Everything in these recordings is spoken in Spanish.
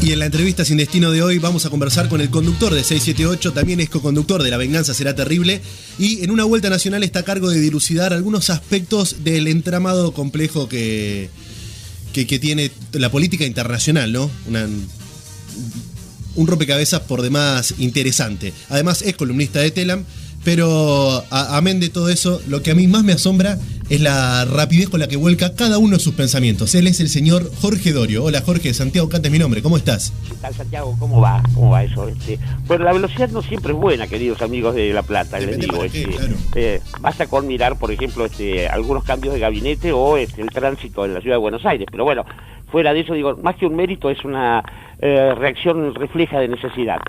Y en la entrevista Sin Destino de hoy vamos a conversar con el conductor de 678, también es coconductor de La Venganza Será Terrible, y en una vuelta nacional está a cargo de dilucidar algunos aspectos del entramado complejo que tiene la política internacional, ¿no? Un rompecabezas por demás interesante. Además es columnista de Telam, pero amén de todo eso, lo que a mí más me asombra es la rapidez con la que vuelca cada uno de sus pensamientos. Él es el señor Jorge Dorio. Hola Jorge, Santiago Canta es mi nombre, ¿cómo estás? ¿Qué tal, Santiago? ¿Cómo va? ¿Cómo va eso? Bueno, la velocidad no siempre es buena, queridos amigos de La Plata, les digo. Claro. Basta con mirar, por ejemplo, algunos cambios de gabinete o el tránsito en la ciudad de Buenos Aires, pero bueno, fuera de eso, digo, más que un mérito es una reacción refleja de necesidad.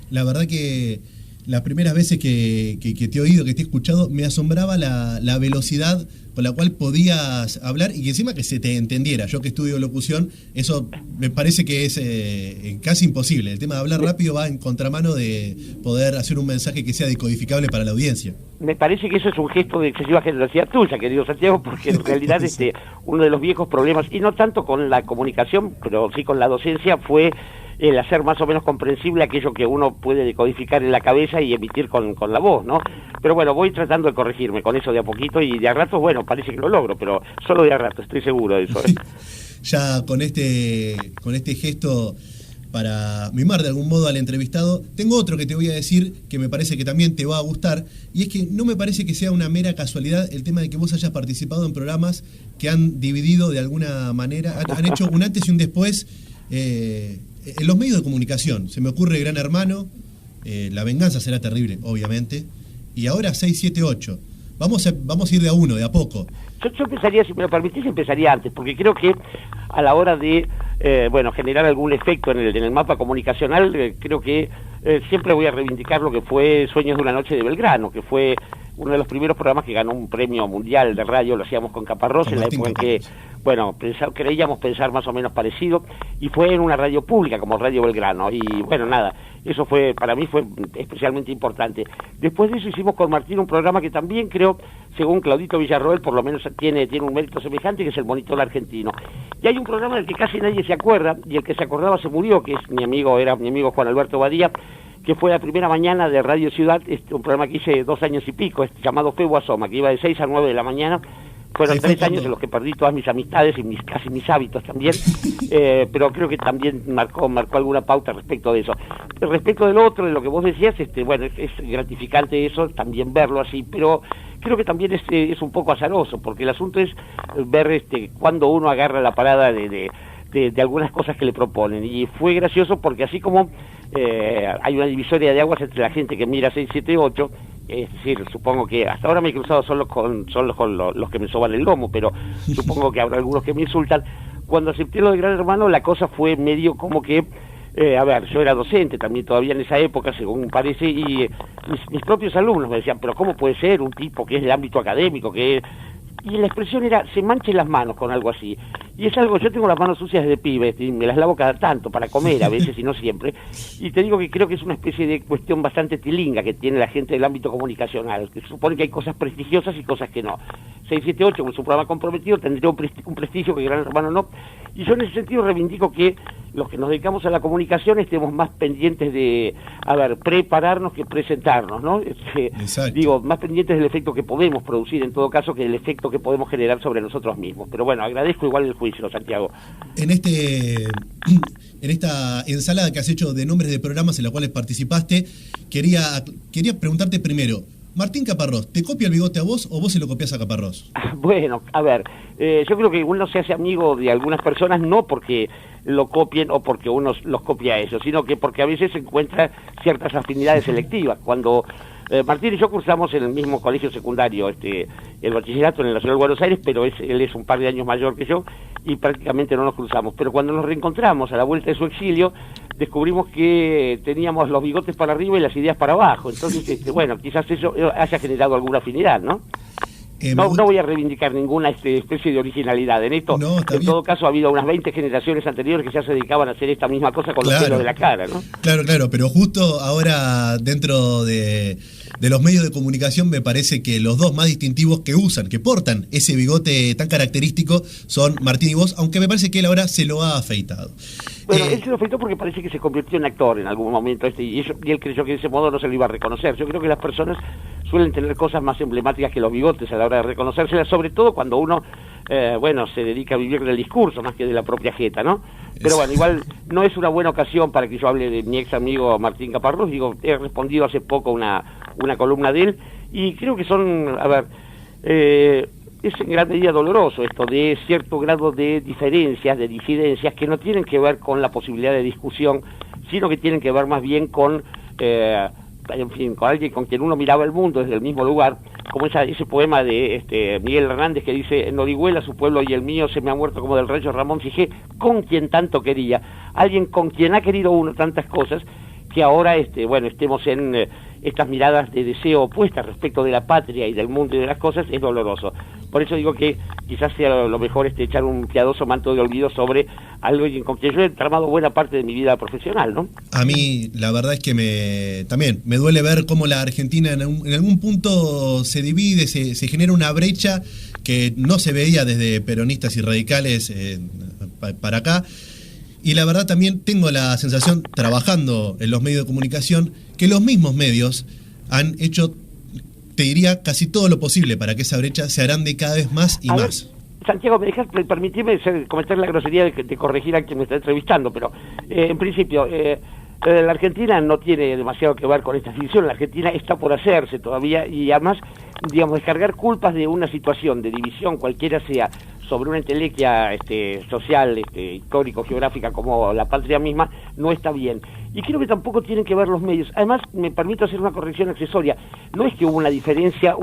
La verdad que las primeras veces que te he oído, que te he escuchado, me asombraba la velocidad con la cual podías hablar y que encima que se te entendiera. Yo que estudio locución, eso me parece que es casi imposible. El tema de hablar rápido va en contramano de poder hacer un mensaje que sea decodificable para la audiencia. Me parece que eso es un gesto de excesiva generosidad tuya, querido Santiago, porque en realidad uno de los viejos problemas, y no tanto con la comunicación, pero sí con la docencia, fue el hacer más o menos comprensible aquello que uno puede decodificar en la cabeza y emitir con la voz, ¿no? Pero bueno, voy tratando de corregirme con eso de a poquito y de a ratos, bueno, parece que lo logro, pero solo de a ratos, estoy seguro de eso. Ya con este gesto para mimar de algún modo al entrevistado, tengo otro que te voy a decir que me parece que también te va a gustar, y es que no me parece que sea una mera casualidad el tema de que vos hayas participado en programas que han dividido de alguna manera, han hecho un antes y un después en los medios de comunicación. Se me ocurre Gran Hermano, La Venganza Será Terrible, obviamente, y ahora 678. Vamos a ir de a uno, de a poco. Yo empezaría, si me lo permitís, empezaría antes, porque creo que a la hora de generar algún efecto en el mapa comunicacional, creo que siempre voy a reivindicar lo que fue Sueños de una Noche de Belgrano, que fue uno de los primeros programas que ganó un premio mundial de radio, lo hacíamos con Caparrós, en la época en que, bueno, creíamos pensar más o menos parecido, y fue en una radio pública como Radio Belgrano, y bueno, nada, eso para mí fue especialmente importante. Después de eso hicimos con Martín un programa que también creo, según Claudito Villarroel, por lo menos tiene un mérito semejante, que es El Monitor Argentino. Y hay un programa del que casi nadie se acuerda, y el que se acordaba se murió, que era mi amigo Juan Alberto Badía, que fue la primera mañana de Radio Ciudad, un programa que hice 2 años y pico, llamado Febo Asoma, que iba de 6 a 9 de la mañana. Fueron 3 años en los que perdí todas mis amistades y casi mis hábitos también, pero creo que también marcó alguna pauta respecto de eso. Respecto del otro, de lo que vos decías, bueno, es gratificante eso, también verlo así, pero creo que también es un poco azaroso, porque el asunto es ver cuando uno agarra la parada de algunas cosas que le proponen, y fue gracioso porque así como hay una divisoria de aguas entre la gente que mira 678, es decir, supongo que hasta ahora me he cruzado solo con los que me soban el lomo, pero supongo que habrá algunos que me insultan. Cuando acepté lo de Gran Hermano, la cosa fue medio como que, yo era docente también todavía en esa época, según parece, y mis propios alumnos me decían, pero ¿cómo puede ser un tipo que es del ámbito académico, y la expresión era, se manchen las manos con algo así? Y es algo, yo tengo las manos sucias desde pibe, y me las lavo cada tanto para comer a veces y no siempre, y te digo que creo que es una especie de cuestión bastante tilinga que tiene la gente del ámbito comunicacional, que supone que hay cosas prestigiosas y cosas que no. 678, como es un programa comprometido, tendría un prestigio que Gran Hermano no, y yo en ese sentido reivindico que los que nos dedicamos a la comunicación estemos más pendientes de, prepararnos que presentarnos, ¿no? Digo, más pendientes del efecto que podemos producir en todo caso que del efecto que podemos generar sobre nosotros mismos. Pero bueno, agradezco igual el juicio, Santiago. En esta ensalada que has hecho de nombres de programas en los cuales participaste, quería preguntarte primero, Martín Caparrós, ¿te copia el bigote a vos o vos se lo copias a Caparrós? Bueno, yo creo que uno se hace amigo de algunas personas no porque lo copien o porque uno los copia a ellos, sino que porque a veces se encuentra ciertas afinidades selectivas. Cuando Martín y yo cursamos en el mismo colegio secundario, el bachillerato en la ciudad de Buenos Aires, pero él es un par de años mayor que yo y prácticamente no nos cruzamos. Pero cuando nos reencontramos a la vuelta de su exilio, descubrimos que teníamos los bigotes para arriba y las ideas para abajo. Entonces, bueno, quizás eso haya generado alguna afinidad, ¿no? No voy a reivindicar ninguna especie de originalidad en esto. No, en todo caso, ha habido unas 20 generaciones anteriores que ya se dedicaban a hacer esta misma cosa con los pelos de la cara, ¿no? Claro, pero justo ahora dentro de de los medios de comunicación, me parece que los dos más distintivos que usan, que portan ese bigote tan característico, son Martín y vos, aunque me parece que él ahora se lo ha afeitado. Bueno, él se lo afeitó porque parece que se convirtió en actor en algún momento, y él creyó que de ese modo no se lo iba a reconocer. Yo creo que las personas suelen tener cosas más emblemáticas que los bigotes a la hora de reconocérselas, sobre todo cuando uno, se dedica a vivir del discurso más que de la propia jeta, ¿no? Pero bueno, igual no es una buena ocasión para que yo hable de mi ex amigo Martín Caparrós. Digo, he respondido hace poco una columna de él, y creo que son, es en gran medida doloroso esto de cierto grado de diferencias, de disidencias, que no tienen que ver con la posibilidad de discusión, sino que tienen que ver más bien con, con alguien con quien uno miraba el mundo desde el mismo lugar, como ese poema de Miguel Hernández que dice: en Orihuela su pueblo y el mío se me ha muerto como del rey Ramón Fijé, con quien tanto quería, alguien con quien ha querido uno tantas cosas, que ahora estemos en estas miradas de deseo opuestas respecto de la patria y del mundo y de las cosas, es doloroso. Por eso digo que quizás sea lo mejor echar un piadoso manto de olvido sobre algo con quien yo he tramado buena parte de mi vida profesional, ¿no? A mí la verdad es que también me duele ver cómo la Argentina en algún punto se divide, se genera una brecha que no se veía desde peronistas y radicales para acá. Y la verdad también tengo la sensación, trabajando en los medios de comunicación, que los mismos medios han hecho, te diría, casi todo lo posible para que esa brecha se agrande cada vez más y más. Santiago, permitime cometer la grosería de corregir a quien me está entrevistando, pero en principio, la Argentina no tiene demasiado que ver con esta división. La Argentina está por hacerse todavía, y además, digamos, descargar culpas de una situación de división, cualquiera sea, sobre una entelequia social, histórico-geográfica como la patria misma, no está bien. Y creo que tampoco tienen que ver los medios. Además, me permito hacer una corrección accesoria. No es que hubo una disidencia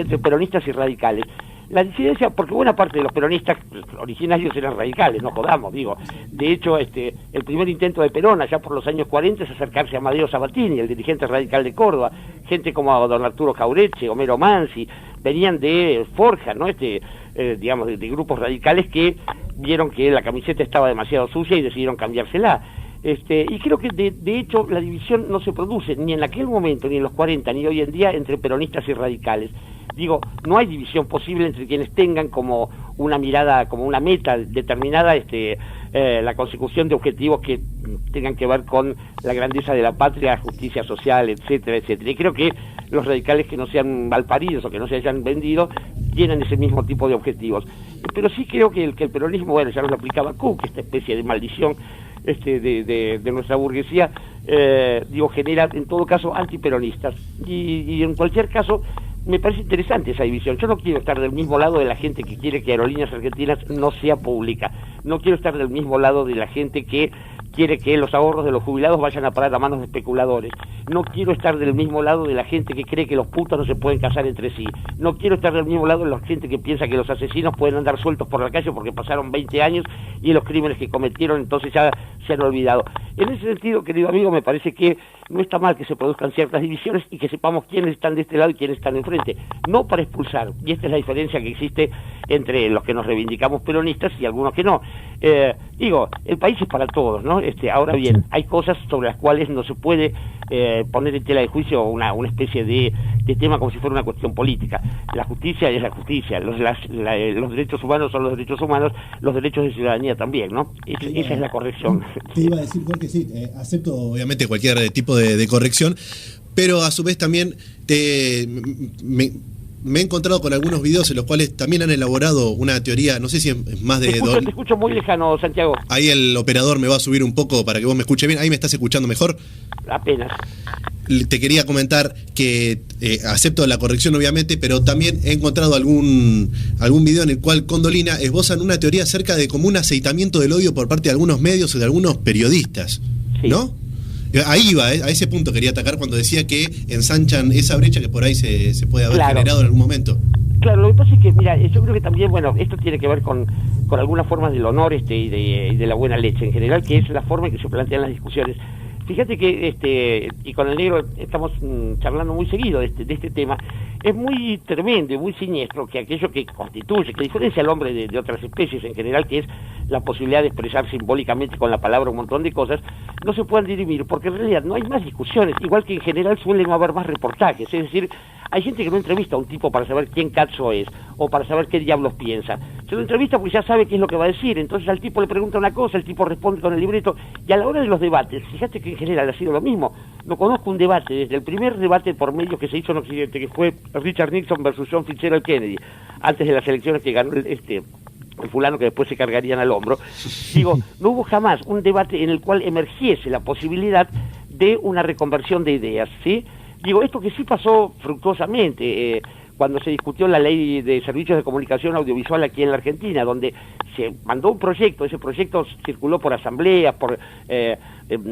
entre peronistas y radicales. La disidencia, porque buena parte de los peronistas originarios eran radicales, no jodamos, digo. De hecho, el primer intento de Perón, allá por los años 40, es acercarse a Amadeo Sabatini, el dirigente radical de Córdoba. Gente como don Arturo Jauretche, Homero Mansi, venían de Forja, ¿no? de grupos radicales que vieron que la camiseta estaba demasiado sucia y decidieron cambiársela. Y creo que de hecho la división no se produce ni en aquel momento, ni en los 40, ni hoy en día entre peronistas y radicales. Digo, no hay división posible entre quienes tengan como una mirada, como una meta determinada, la consecución de objetivos que tengan que ver con la grandeza de la patria, justicia social, etcétera, etcétera. Y creo que los radicales que no sean malparidos o que no se hayan vendido tienen ese mismo tipo de objetivos. Pero sí creo que el peronismo, bueno, ya nos lo aplicaba Cook, esta especie de maldición de nuestra burguesía, genera en todo caso antiperonistas. Y en cualquier caso, me parece interesante esa división. Yo no quiero estar del mismo lado de la gente que quiere que Aerolíneas Argentinas no sea pública. No quiero estar del mismo lado de la gente que quiere que los ahorros de los jubilados vayan a parar a manos de especuladores. No quiero estar del mismo lado de la gente que cree que los putos no se pueden casar entre sí. No quiero estar del mismo lado de la gente que piensa que los asesinos pueden andar sueltos por la calle porque pasaron 20 años y los crímenes que cometieron entonces ya se han olvidado. En ese sentido, querido amigo, me parece que no está mal que se produzcan ciertas divisiones y que sepamos quiénes están de este lado y quiénes están enfrente. No para expulsar, y esta es la diferencia que existe entre los que nos reivindicamos peronistas y algunos que no. El país es para todos, ¿no? Ahora bien, hay cosas sobre las cuales no se puede poner en tela de juicio una especie de tema como si fuera una cuestión política. La justicia es la justicia, los derechos humanos son los derechos humanos, los derechos de ciudadanía también, ¿no? Esa es la corrección. Te iba a decir, Jorge, sí, acepto obviamente cualquier tipo de corrección, pero a su vez también me he encontrado con algunos videos en los cuales también han elaborado una teoría, no sé si es más de... Te escucho muy lejano, Santiago. Ahí el operador me va a subir un poco para que vos me escuches bien. ¿Ahí me estás escuchando mejor? Apenas. Te quería comentar que acepto la corrección obviamente, pero también he encontrado algún video en el cual Condolina esbozan una teoría acerca de como un aceitamiento del odio por parte de algunos medios o de algunos periodistas, sí. ¿No? Ahí iba, a ese punto quería atacar cuando decía que ensanchan esa brecha que por ahí se puede haber generado en algún momento. Claro, lo que pasa es que, mira, yo creo que también, esto tiene que ver con algunas formas del honor y de la buena leche en general, que es la forma en que se plantean las discusiones. Fíjate que, y con el negro estamos charlando muy seguido de este tema, es muy tremendo y muy siniestro que aquello que constituye, que diferencia al hombre de otras especies en general, que es la posibilidad de expresar simbólicamente con la palabra un montón de cosas, no se puedan dirimir, porque en realidad no hay más discusiones, igual que en general suelen haber más reportajes, es decir, hay gente que no entrevista a un tipo para saber quién cazzo es, o para saber qué diablos piensa. Se lo entrevista porque ya sabe qué es lo que va a decir, entonces al tipo le pregunta una cosa, el tipo responde con el libreto, y a la hora de los debates, fíjate que en general ha sido lo mismo. No conozco un debate, desde el primer debate por medios que se hizo en Occidente, que fue Richard Nixon versus John Fitzgerald Kennedy, antes de las elecciones que ganó el fulano que después se cargarían al hombro, digo, no hubo jamás un debate en el cual emergiese la posibilidad de una reconversión de ideas, ¿sí? Digo, esto que sí pasó fructuosamente, cuando se discutió la ley de servicios de comunicación audiovisual aquí en la Argentina, donde se mandó un proyecto, ese proyecto circuló por asambleas, por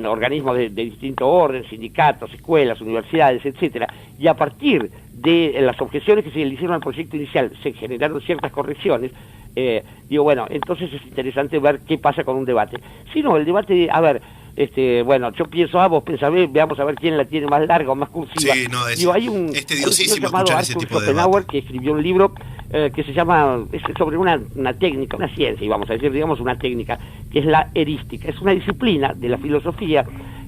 organismos de distinto orden, sindicatos, escuelas, universidades, etcétera, y a partir de las objeciones que se le hicieron al proyecto inicial se generaron ciertas correcciones. Digo, bueno, entonces es interesante ver qué pasa con un debate. Si no, el debate, a ver, bueno, yo pienso A, vos pensás B, veamos a ver quién la tiene más larga o más cursiva. Sí, no, digo, hay un tediosísimo llamado Arthur Schopenhauer que escribió un libro que se llama, es sobre una técnica, una ciencia, y vamos a decir, digamos, una técnica, que es la erística. Es una disciplina de la filosofía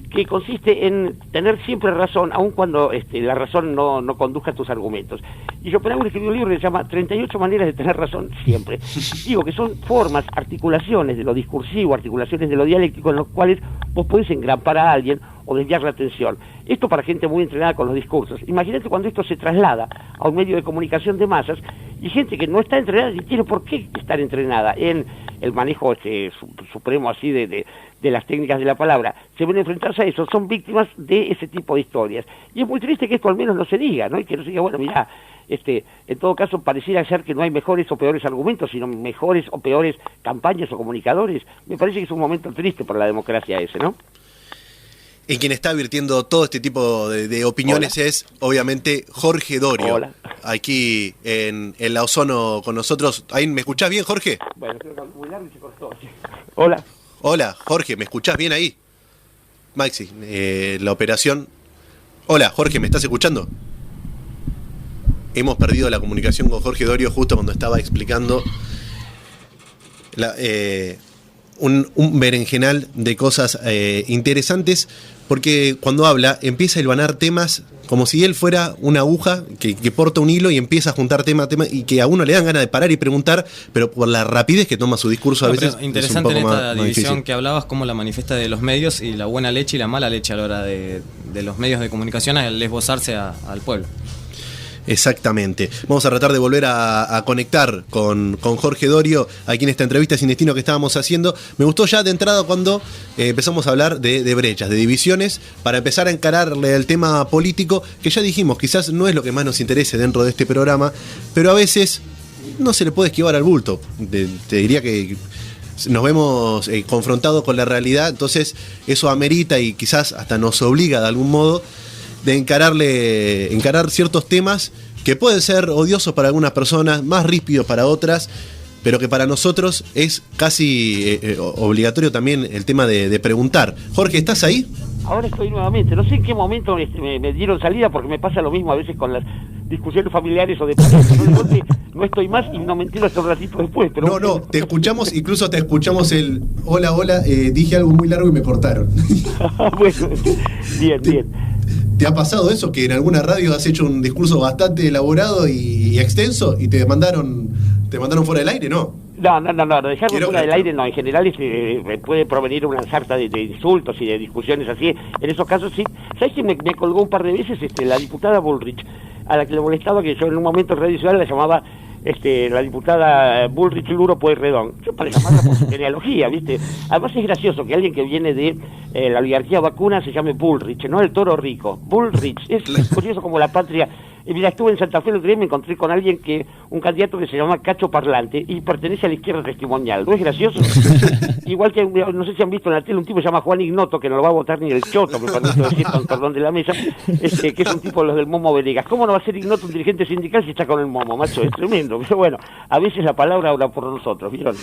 que consiste en tener siempre razón, aun cuando la razón no conduzca a tus argumentos. Y Schopenhauer escribió un libro que se llama 38 maneras de tener razón siempre. Digo que son formas, articulaciones de lo discursivo, articulaciones de lo dialéctico, en los cuales vos podés engrampar a alguien o desviar la atención. Esto para gente muy entrenada con los discursos. Imagínate cuando esto se traslada a un medio de comunicación de masas y gente que no está entrenada ni tiene por qué estar entrenada en el manejo supremo así de las técnicas de la palabra, se ven a enfrentarse a eso, son víctimas de ese tipo de historias. Y es muy triste que esto al menos no se diga, ¿no? Y que no se diga, bueno, mirá, en todo caso pareciera ser que no hay mejores o peores argumentos, sino mejores o peores campañas o comunicadores. Me parece que es un momento triste para la democracia ese, ¿no? Y quien está advirtiendo todo este tipo de opiniones es, obviamente, Jorge Dorio. Hola. Aquí en La Ozono con nosotros. ¿Ahí me escuchás bien, Jorge? Bueno, creo que muy largo y se cortó. Hola. Hola, Jorge, ¿me escuchás bien ahí? Maxi, la operación... Hola, Jorge, ¿me estás escuchando? Hemos perdido la comunicación con Jorge Dorio justo cuando estaba explicando un berenjenal de cosas interesantes, porque cuando habla empieza a hilvanar temas como si él fuera una aguja que porta un hilo y empieza a juntar tema a tema, y que a uno le dan ganas de parar y preguntar, pero por la rapidez que toma su discurso a veces interesante es un poco en esta más división difícil. que hablabas, cómo la manifiesta de los medios y la buena leche y la mala leche a la hora de los medios de comunicación al esbozarse al pueblo. Exactamente. Vamos a tratar de volver a conectar con Jorge Dorio aquí en esta entrevista sin destino que estábamos haciendo. Me gustó ya de entrada cuando empezamos a hablar de brechas, de divisiones, para empezar a encararle el tema político, que ya dijimos, quizás no es lo que más nos interese dentro de este programa, pero a veces no se le puede esquivar al bulto. Te diría que nos vemos confrontados con la realidad, entonces eso amerita y quizás hasta nos obliga de algún modo de encarar ciertos temas que pueden ser odiosos para algunas personas, más ríspidos para otras, pero que para nosotros es casi obligatorio también el tema de preguntar. Jorge, ¿estás ahí? Ahora estoy nuevamente, no sé en qué momento me dieron salida, porque me pasa lo mismo a veces con las discusiones familiares o de pareja, ¿no? De golpe no estoy más y no me entero hasta un ratito después. Pero No, te escuchamos, incluso te escuchamos el hola, dije algo muy largo y me cortaron. Bueno, bien. ¿Te ha pasado eso? Que en alguna radio has hecho un discurso bastante elaborado y extenso y te mandaron fuera del aire, ¿no? No, dejarlo fuera del aire no, en general puede provenir una sarta de insultos y de discusiones así, en esos casos sí. ¿Sabes que me colgó un par de veces la diputada Bullrich, a la que le molestaba que yo en un momento en Radio Ciudad la llamaba la diputada Bullrich Luro Pueyrredón? Yo para llamarla por su genealogía, ¿viste? Además es gracioso que alguien que viene de la oligarquía vacuna se llame Bullrich, no el toro rico. Bullrich, es curioso como la patria. Mira, estuve en Santa Fe el otro día y me encontré con un candidato que se llama Cacho Parlante y pertenece a la izquierda testimonial. ¿No es gracioso? Igual que, no sé si han visto en la tele, un tipo que se llama Juan Ignoto, que no lo va a votar ni el choto, me permito decir con perdón de la mesa, que es un tipo de los del Momo Venegas. ¿Cómo no va a ser Ignoto un dirigente sindical si está con el Momo, macho? Es tremendo. Pero bueno, a veces la palabra habla por nosotros, ¿vieron?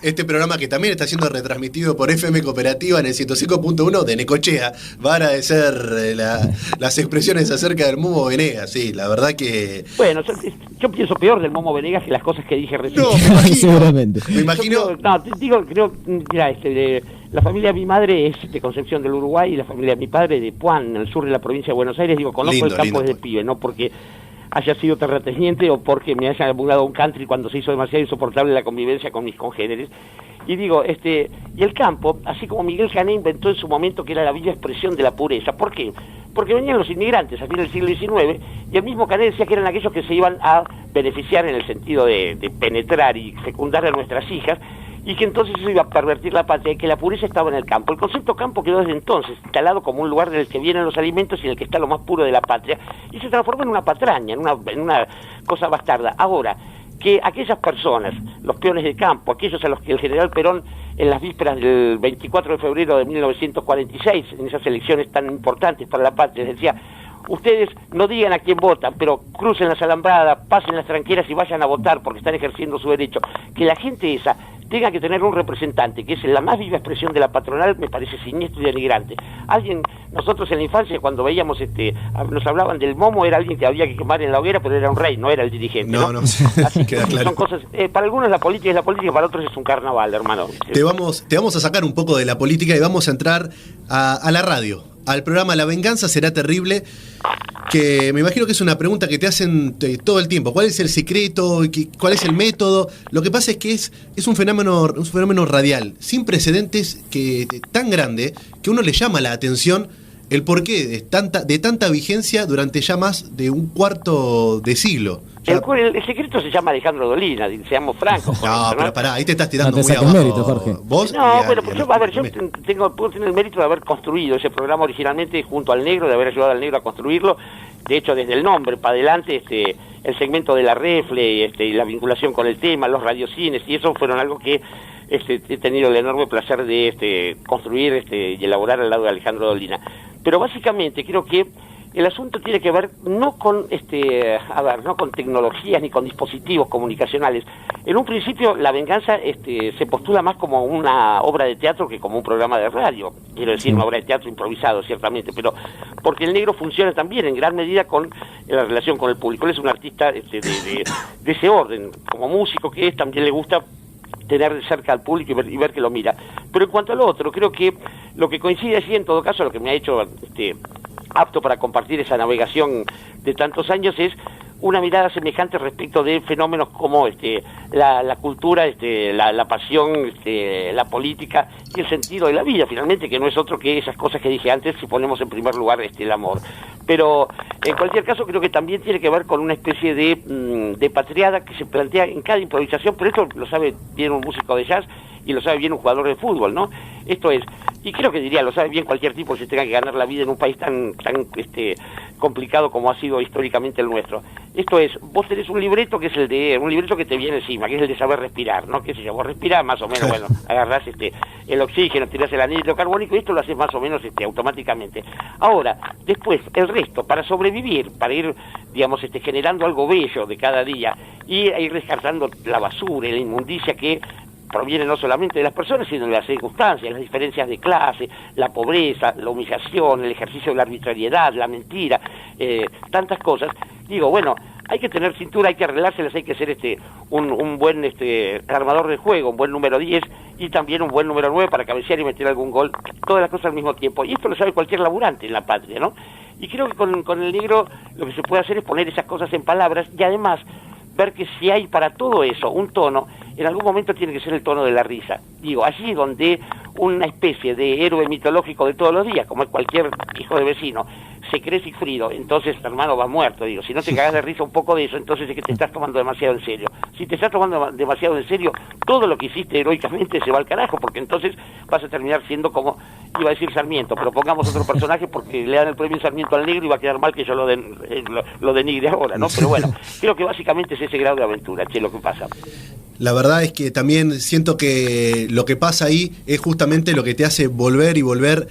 Este programa, que también está siendo retransmitido por FM Cooperativa en el 105.1 de Necochea, va a agradecer las expresiones acerca del Momo Venegas, sí. la verdad que... Bueno, yo pienso peor del Momo Venegas que las cosas que dije recién. No, me imagino. Seguramente. Me imagino... Mira, la familia de mi madre es de Concepción del Uruguay y la familia de mi padre de Puan, en el sur de la provincia de Buenos Aires. Conozco Lindo, el campo lindo, desde pues. pibe, no porque haya sido terrateniente o porque me haya mudado a un country cuando se hizo demasiado insoportable la convivencia con mis congéneres. Y y el campo, así como Miguel Cané inventó en su momento que era la viva expresión de la pureza. ¿Por qué? Porque venían los inmigrantes a fines del siglo XIX y el mismo Cané decía que eran aquellos que se iban a beneficiar en el sentido de penetrar y fecundar a nuestras hijas, y que entonces eso iba a pervertir la patria y que la pureza estaba en el campo. El concepto campo quedó desde entonces instalado como un lugar del que vienen los alimentos y en el que está lo más puro de la patria, y se transformó en una patraña, en una cosa bastarda. Ahora, que aquellas personas, los peones de campo, aquellos a los que el general Perón en las vísperas del 24 de febrero de 1946, en esas elecciones tan importantes para la patria, les decía: ustedes no digan a quién votan, pero crucen las alambradas, pasen las tranqueras y vayan a votar porque están ejerciendo su derecho. Que la gente esa tenga que tener un representante que es la más viva expresión de la patronal me parece siniestro y denigrante. Nosotros en la infancia cuando veíamos, nos hablaban del Momo, era alguien que había que quemar en la hoguera, pero era un rey, no era el dirigente. No. Así que claro. Son cosas, para algunos la política es la política, para otros es un carnaval, hermano. Te vamos a sacar un poco de la política y vamos a entrar a la radio, al programa La Venganza Será Terrible, que me imagino que es una pregunta que te hacen todo el tiempo. ¿Cuál es el secreto? ¿Cuál es el método? Lo que pasa es que es un fenómeno radial, sin precedentes, tan grande, que uno le llama la atención el porqué de tanta vigencia durante ya más de un cuarto de siglo. El secreto se llama Alejandro Dolina, seamos francos. Pero pará, ahí te estás tirando no te muy saques abajo. mérito, Jorge. ¿Vos? Yo puedo tener el mérito de haber construido ese programa originalmente junto al Negro, de haber ayudado al Negro a construirlo. De hecho, desde el nombre para adelante, el segmento de la Refle, y la vinculación con el tema, los radiocines, y eso fueron algo que he tenido el enorme placer de construir y elaborar al lado de Alejandro Dolina. Pero básicamente creo que el asunto tiene que ver no con no con tecnologías ni con dispositivos comunicacionales. En un principio La Venganza se postula más como una obra de teatro que como un programa de radio. Quiero decir, una obra de teatro improvisado, ciertamente, pero porque el Negro funciona también en gran medida con la relación con el público. Él es un artista de ese orden, como músico que es, también le gusta tener de cerca al público y ver que lo mira. Pero en cuanto a lo otro, creo que lo que coincide allí, en todo caso, lo que me ha hecho apto para compartir esa navegación de tantos años es una mirada semejante respecto de fenómenos como la cultura, la pasión, la política y el sentido de la vida, finalmente, que no es otro que esas cosas que dije antes si ponemos en primer lugar el amor. Pero en cualquier caso creo que también tiene que ver con una especie de patriada que se plantea en cada improvisación, pero esto lo sabe bien un músico de jazz y lo sabe bien un jugador de fútbol, ¿no? Esto es, y creo que lo sabe bien cualquier tipo que se tenga que ganar la vida en un país tan complicado como ha sido históricamente el nuestro. Esto es, vos tenés un libreto que es un libreto que te viene encima, que es el de saber respirar, ¿no? Qué sé yo, vos respirás más o menos, bueno, agarrás el oxígeno, tirás el anhídrido carbónico y esto lo haces más o menos automáticamente. Ahora, después, el resto, para sobrevivir, para ir, generando algo bello de cada día y ir descartando la basura y la inmundicia que proviene no solamente de las personas, sino de las circunstancias, las diferencias de clase, la pobreza, la humillación, el ejercicio de la arbitrariedad, la mentira, tantas cosas. Digo, bueno, hay que tener cintura, hay que arreglárselas, hay que ser un buen armador de juego, un buen número 10 y también un buen número 9 para cabecear y meter algún gol, todas las cosas al mismo tiempo. Y esto lo sabe cualquier laburante en la patria, ¿no? Y creo que con el Negro lo que se puede hacer es poner esas cosas en palabras y además ver que si hay para todo eso un tono, en algún momento tiene que ser el tono de la risa. Digo, allí donde una especie de héroe mitológico de todos los días, como es cualquier hijo de vecino, se cree Sigfrido, entonces hermano va muerto. Digo, si no te cagas de risa un poco de eso, entonces es que te estás tomando demasiado en serio. Si te estás tomando demasiado en serio, todo lo que hiciste heroicamente se va al carajo, porque entonces vas a terminar siendo como, iba a decir Sarmiento, pero pongamos otro personaje porque le dan el premio Sarmiento al Negro y va a quedar mal que yo lo denigre ahora, ¿no? Pero bueno, creo que básicamente es ese grado de aventura, lo que pasa. La verdad es que también siento que lo que pasa ahí es justamente lo que te hace volver y volver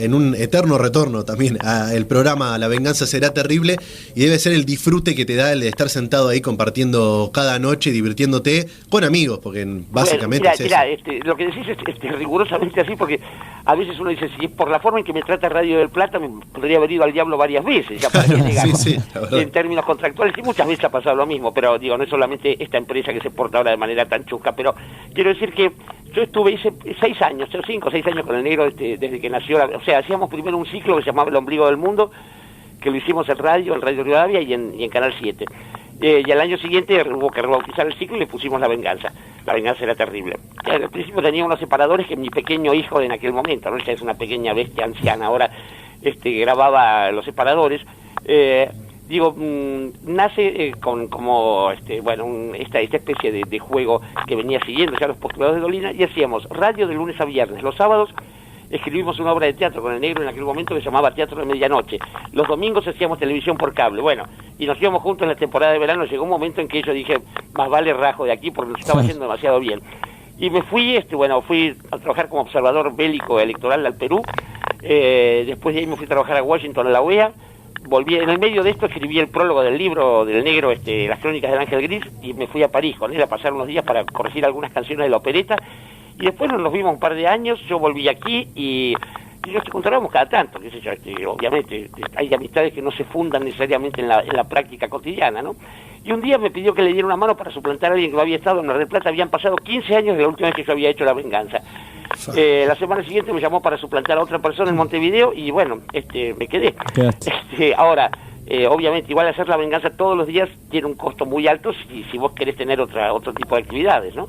en un eterno retorno también el programa La Venganza Será Terrible, y debe ser el disfrute que te da el de estar sentado ahí compartiendo cada noche, divirtiéndote con amigos, porque básicamente bueno, mira, lo que decís es rigurosamente así, porque a veces uno dice, si por la forma en que me trata Radio del Plata me podría haber ido al diablo varias veces, ya para que llegamos. Sí, la verdad. En términos contractuales, y muchas veces ha pasado lo mismo, pero digo, no es solamente esta empresa que se porta ahora de manera tan chusca, pero quiero decir que yo hice 6 años, 5 o 6 años con el negro desde que nació, o sea, hacíamos primero un ciclo que se llamaba El Ombligo del Mundo, que lo hicimos en Radio Rivadavia y en Canal 7. Y al año siguiente hubo que rebautizar el ciclo y le pusimos La Venganza. La Venganza Era Terrible. Al principio tenía unos separadores que mi pequeño hijo en aquel momento, ¿no? Ella es una pequeña bestia anciana, ahora grababa los separadores. Nace como esta especie de juego que venía siguiendo ya los postulados de Dolina, y hacíamos radio de lunes a viernes. Los sábados escribimos una obra de teatro con el negro en aquel momento que se llamaba Teatro de Medianoche. Los domingos hacíamos televisión por cable. Bueno, y nos íbamos juntos en la temporada de verano. Llegó un momento en que yo dije, más vale rajo de aquí porque nos estaba haciendo demasiado bien. Y me fui, fui a trabajar como observador bélico electoral al Perú. Después de ahí me fui a trabajar a Washington, a la OEA. Volví, en el medio de esto escribí el prólogo del libro del negro, Las Crónicas del Ángel Gris, y me fui a París con él a pasar unos días para corregir algunas canciones de la opereta. Y después nos vimos un par de años, yo volví aquí y nos encontrábamos cada tanto, qué sé yo, obviamente hay amistades que no se fundan necesariamente en la práctica cotidiana, ¿no? Y un día me pidió que le diera una mano para suplantar a alguien que había estado en Mar del Plata. Habían pasado 15 años de la última vez que yo había hecho La Venganza. La semana siguiente me llamó para suplantar a otra persona en Montevideo y bueno, me quedé. Ahora, obviamente, igual hacer La Venganza todos los días tiene un costo muy alto si vos querés tener otro tipo de actividades, ¿no?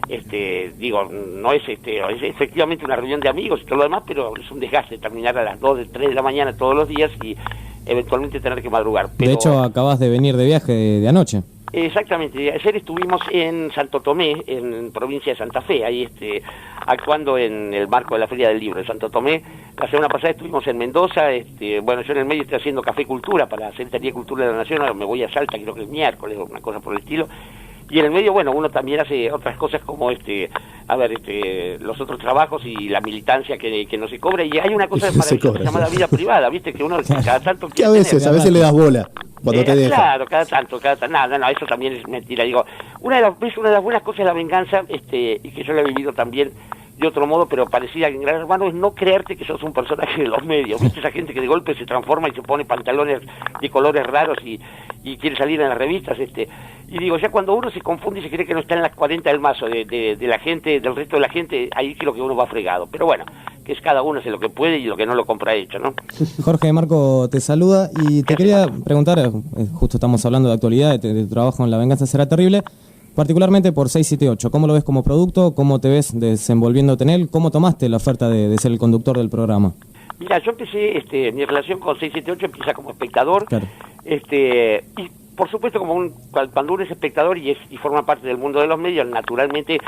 No es es efectivamente una reunión de amigos y todo lo demás, pero es un desgaste terminar a las 2, 3 de la mañana todos los días y eventualmente tener que madrugar. Pero, de hecho, acabas de venir de viaje de anoche. Exactamente, ayer estuvimos en Santo Tomé, en provincia de Santa Fe, ahí actuando en el marco de la Feria del Libro de Santo Tomé. La semana pasada estuvimos en Mendoza, yo en el medio estoy haciendo Café Cultura para la Secretaría de Cultura de la Nación, ahora me voy a Salta, creo que el miércoles o una cosa por el estilo. Y en el medio, uno también hace otras cosas como los otros trabajos y la militancia que no se cobra. Y hay una cosa maravillosa llamada vida privada, ¿viste? Que uno cada tanto que a veces le das bola cuando te deja. Claro, cada tanto. No, eso también es mentira. Digo, una de las buenas cosas de La Venganza, y que yo la he vivido también de otro modo, pero parecida en Gran Hermano, es no creerte que sos un personaje de los medios. ¿Viste? Esa gente que de golpe se transforma y se pone pantalones de colores raros y quiere salir en las revistas, y digo, ya cuando uno se confunde y se cree que no está en las 40 del mazo de la gente, del resto de la gente, ahí creo que uno va fregado. Pero bueno, que es cada uno hace lo que puede y lo que no lo compra hecho, ¿no? Jorge, Marco te saluda y te quería preguntar, justo estamos hablando de actualidad, de tu trabajo en La Venganza Será Terrible, particularmente por 678. ¿Cómo lo ves como producto? ¿Cómo te ves desenvolviéndote en él? ¿Cómo tomaste la oferta de ser el conductor del programa? Mira, yo empecé, mi relación con 678 empieza como espectador, claro. Y por supuesto cuando uno es espectador y forma parte del mundo de los medios, naturalmente,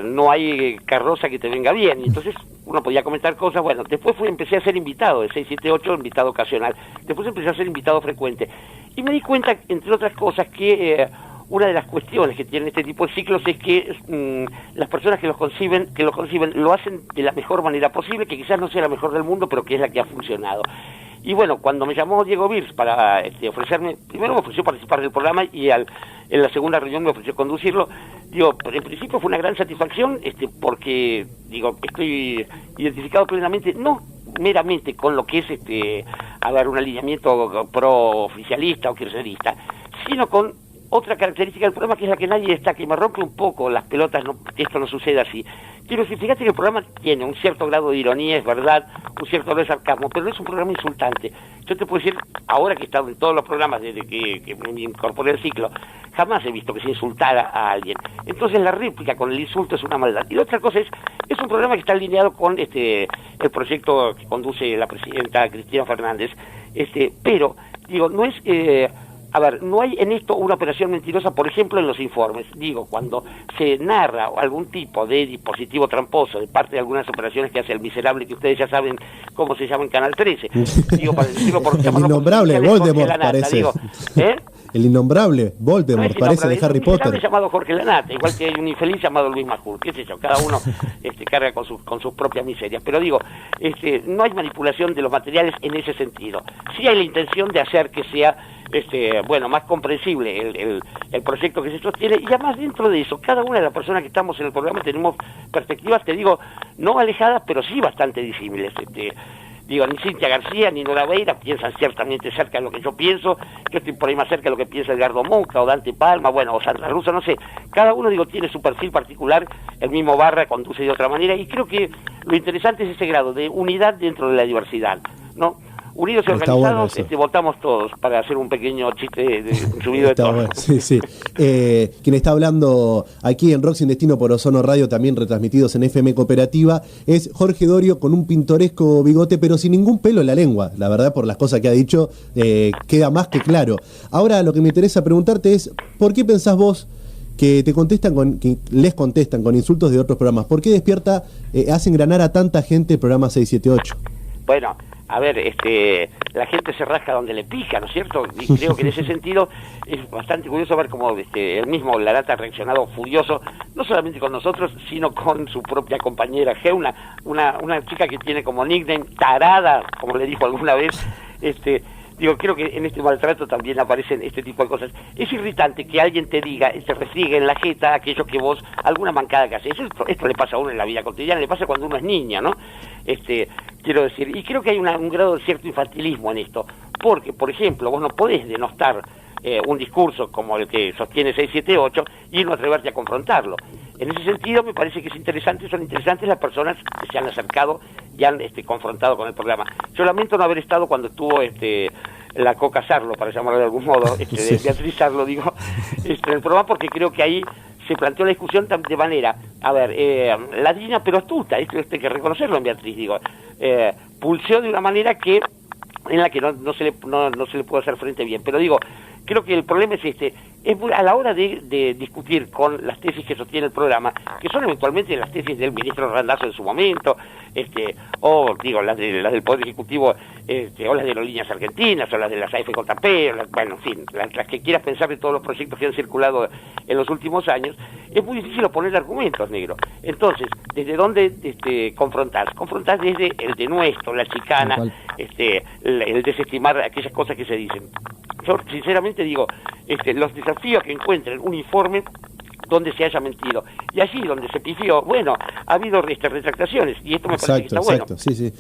no hay carroza que te venga bien, y entonces uno podía comentar cosas. Bueno, después empecé a ser invitado de 678, invitado ocasional, después empecé a ser invitado frecuente, y me di cuenta, entre otras cosas, que una de las cuestiones que tienen este tipo de ciclos es que las personas que lo conciben lo hacen de la mejor manera posible, que quizás no sea la mejor del mundo, pero que es la que ha funcionado. Y bueno, cuando me llamó Diego Virs para ofrecerme, primero me ofreció participar del programa y en la segunda reunión me ofreció conducirlo. En principio fue una gran satisfacción, porque estoy identificado plenamente, no meramente con lo que es un alineamiento pro oficialista o kirchnerista, sino con otra característica del programa, que es la que nadie destaca y me rompe un poco las pelotas, que esto no suceda así. Quiero decir, fíjate que el programa tiene un cierto grado de ironía, es verdad, un cierto grado de sarcasmo, pero no es un programa insultante. Yo te puedo decir, ahora que he estado en todos los programas desde que me incorporé al ciclo, jamás he visto que se insultara a alguien. Entonces la réplica con el insulto es una maldad. Y la otra cosa es un programa que está alineado con el proyecto que conduce la presidenta Cristina Fernández, pero, no es... no hay en esto una operación mentirosa, por ejemplo, en los informes. Cuando se narra algún tipo de dispositivo tramposo de parte de algunas operaciones que hace el miserable, que ustedes ya saben cómo se llama en Canal 13. Para decirlo por el innombrable Voldemort, parece. el innombrable Voldemort, No es parece de innombrable, Harry es un miserable Potter. llamado Jorge Lanata, igual que hay un infeliz llamado Luis Majul, qué sé yo, cada uno carga con sus propias miserias. Pero digo, no hay manipulación de los materiales en ese sentido. Sí hay la intención de hacer que sea más comprensible el proyecto que se sostiene, y además dentro de eso, cada una de las personas que estamos en el programa tenemos perspectivas, te digo, no alejadas, pero sí bastante disímiles. Digo, ni Cintia García ni Nora Beira piensan ciertamente cerca de lo que yo pienso, yo estoy por ahí más cerca de lo que piensa Edgardo Monca o Dante Palma, bueno, o Sandra Russo, no sé, cada uno, digo, tiene su perfil particular, el mismo Barra conduce de otra manera, y creo que lo interesante es ese grado de unidad dentro de la diversidad, ¿no? Unidos y Está organizados, bueno eso. votamos todos, para hacer un pequeño chiste subido de Está tono. bueno, sí, sí. Quien está hablando aquí en Rock Sin Destino por Ozono Radio, también retransmitidos en FM Cooperativa, es Jorge Dorio, con un pintoresco bigote, pero sin ningún pelo en la lengua. La verdad, por las cosas que ha dicho, queda más que claro. Ahora, lo que me interesa preguntarte es, ¿por qué pensás vos que les contestan con insultos de otros programas? ¿Por qué Despierta hace engranar a tanta gente el programa 678? Bueno, a ver, la gente se rasca donde le pica, ¿no es cierto? Y creo que en ese sentido es bastante curioso ver cómo el mismo Lanata ha reaccionado furioso, no solamente con nosotros, sino con su propia compañera Geuna, una chica que tiene como nickname Tarada, como le dijo alguna vez. Digo, creo que en este maltrato también aparecen este tipo de cosas. Es irritante que alguien te diga, te refriegue en la jeta aquello que vos, alguna mancada que haces. Esto le pasa a uno en la vida cotidiana, le pasa cuando uno es niña, ¿no? Quiero decir, y creo que hay un grado de cierto infantilismo en esto, porque, por ejemplo, vos no podés denostar un discurso como el que sostiene 678 y no atreverte a confrontarlo. En ese sentido, me parece que son interesantes las personas que se han acercado y han confrontado con el programa. Yo lamento no haber estado cuando estuvo la Coca Sarlo, para llamarlo de algún modo, Sí. de Beatriz Sarlo, digo, en el programa, porque creo que ahí se planteó la discusión de manera, ladina pero astuta, esto hay que reconocerlo en Beatriz, digo, pulseó de una manera en la que no se le puede hacer frente bien, pero digo, creo que el problema es a la hora de discutir con las tesis que sostiene el programa, que son eventualmente las tesis del ministro Randazzo en su momento, o digo, las del Poder Ejecutivo, o las de Aerolíneas Argentinas, o las de las AFJP, bueno, en fin, las que quieras pensar de todos los proyectos que han circulado en los últimos años, es muy difícil oponer argumentos, negro. Entonces, ¿desde dónde confrontás? Confrontás desde el denuesto, la chicana, el desestimar aquellas cosas que se dicen. Yo sinceramente digo, los desafíos que encuentren un informe donde se haya mentido, y allí donde se pifió, bueno, ha habido retractaciones, y esto me parece que está bueno. Exacto, sí, sí.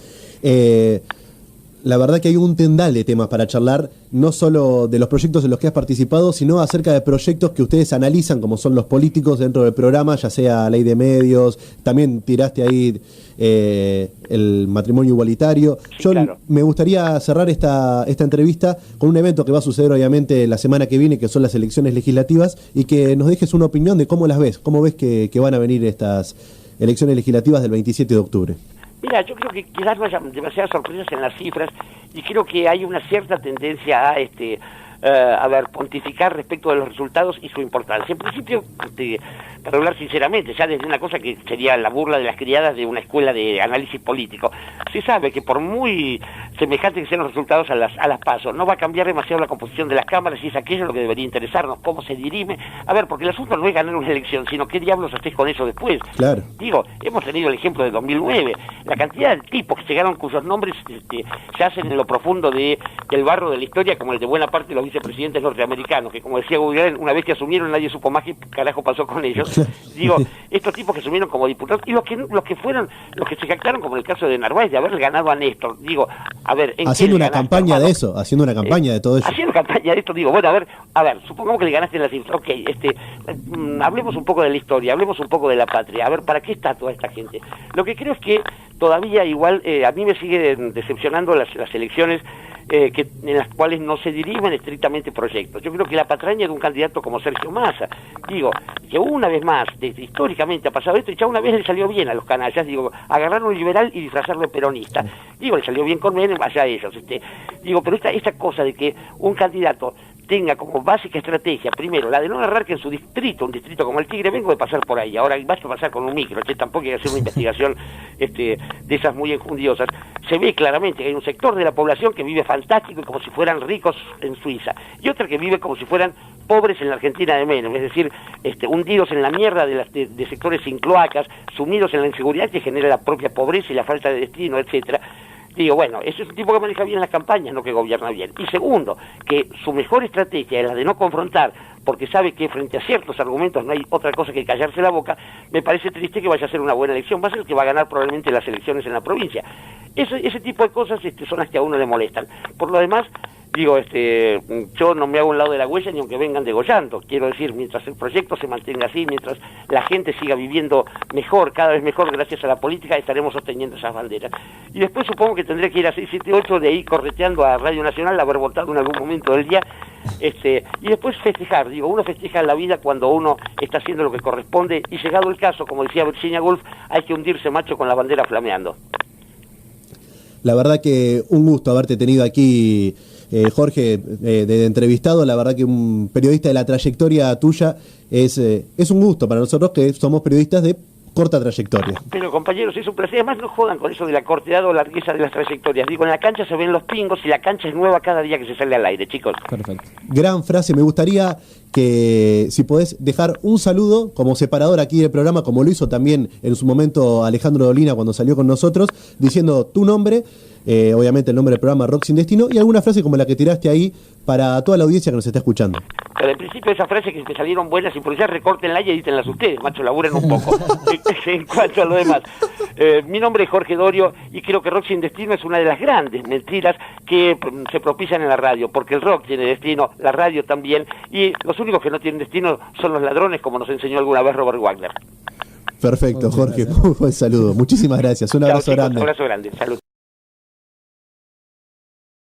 La verdad que hay un tendal de temas para charlar, no solo de los proyectos en los que has participado, sino acerca de proyectos que ustedes analizan, como son los políticos dentro del programa, ya sea ley de medios, también tiraste ahí el matrimonio igualitario. Sí, Yo claro. me gustaría cerrar esta entrevista con un evento que va a suceder obviamente la semana que viene, que son las elecciones legislativas, y que nos dejes una opinión de cómo las ves, cómo ves que van a venir estas elecciones legislativas del 27 de octubre. Mira, yo creo que quizás no haya demasiadas sorpresas en las cifras, y creo que hay una cierta tendencia a pontificar respecto de los resultados y su importancia. En principio, para hablar sinceramente, ya desde una cosa que sería la burla de las criadas de una escuela de análisis político, se sabe que por muy semejantes que sean los resultados a las PASO, no va a cambiar demasiado la composición de las cámaras, y es aquello lo que debería interesarnos, cómo se dirime. A ver, porque el asunto no es ganar una elección, sino qué diablos haces con eso después. Claro. Digo, hemos tenido el ejemplo de 2009, la cantidad de tipos que llegaron cuyos nombres yacen en lo profundo del barro de la historia, como el de buena parte de los vicepresidentes norteamericanos, que, como decía Guggenheim, una vez que asumieron nadie supo más qué carajo pasó con ellos. Digo, estos tipos que asumieron como diputados, y los que se jactaron, como en el caso de Narváez, de haberle ganado a Néstor. Digo, a ver, haciendo una campaña de eso, haciendo una campaña de todo eso. Haciendo campaña de esto, digo, bueno, a ver, supongamos que le ganaste en las cifras, ok, hablemos un poco de la historia, hablemos un poco de la patria, a ver, ¿para qué está toda esta gente? Lo que creo es que todavía igual, a mí me sigue decepcionando las elecciones en las cuales no se dirimen estrictamente proyectos. Yo creo que la patraña de un candidato como Sergio Massa, digo, que una vez más, históricamente ha pasado esto, y ya una vez le salió bien a los canallas, digo, agarrar un liberal y disfrazarlo de peronista. Digo, le salió bien con Menem, vaya a ellos. Digo, pero esta cosa de que un candidato tenga como básica estrategia, primero, la de no agarrar que en su distrito, un distrito como el Tigre, vengo de pasar por ahí, ahora basta pasar con un micro, tampoco hay que hacer una investigación de esas muy enjundiosas, se ve claramente que hay un sector de la población que vive fantástico y como si fueran ricos en Suiza, y otra que vive como si fueran pobres en la Argentina de Menem, es decir, hundidos en la mierda de sectores sin cloacas, sumidos en la inseguridad que genera la propia pobreza y la falta de destino, etcétera. Digo, bueno, ese es un tipo que maneja bien las campañas, no que gobierna bien. Y segundo, que su mejor estrategia es la de no confrontar, porque sabe que frente a ciertos argumentos no hay otra cosa que callarse la boca. Me parece triste que vaya a ser una buena elección, va a ser el que va a ganar probablemente las elecciones en la provincia. Ese tipo de cosas son las que a uno le molestan. Por lo demás, digo, yo no me hago un lado de la huella ni aunque vengan degollando. Quiero decir, mientras el proyecto se mantenga así, mientras la gente siga viviendo mejor, cada vez mejor gracias a la política, estaremos sosteniendo esas banderas. Y después supongo que tendré que ir a 678 de ir correteando a Radio Nacional, haber votado en algún momento del día, y después festejar. Digo, uno festeja la vida cuando uno está haciendo lo que corresponde, y llegado el caso, como decía Virginia Woolf, hay que hundirse macho con la bandera flameando. La verdad que un gusto haberte tenido aquí, Jorge, de entrevistado. La verdad que un periodista de la trayectoria tuya es un gusto para nosotros que somos periodistas de corta trayectoria. Pero compañeros, es un placer. Además no jodan con eso de la cortedad o largueza de las trayectorias. Digo, en la cancha se ven los pingos y la cancha es nueva cada día que se sale al aire, chicos. Perfecto. Gran frase. Me gustaría que si podés dejar un saludo como separador aquí del programa, como lo hizo también en su momento Alejandro Dolina cuando salió con nosotros, diciendo tu nombre, obviamente el nombre del programa Rock Sin Destino, y alguna frase como la que tiraste ahí para toda la audiencia que nos está escuchando. Pero en principio esas frases que salieron buenas y por eso recórtenla y edítenlas ustedes, macho, laburen un poco. En cuanto a lo demás, mi nombre es Jorge Dorio y creo que Rock Sin Destino es una de las grandes mentiras que se propician en la radio, porque el rock tiene destino, la radio también, y los únicos que no tienen destino son los ladrones, como nos enseñó alguna vez Robert Wagner. Perfecto, Jorge, muy buen saludo. Muchísimas gracias. Un abrazo grande. Un abrazo grande. Salud.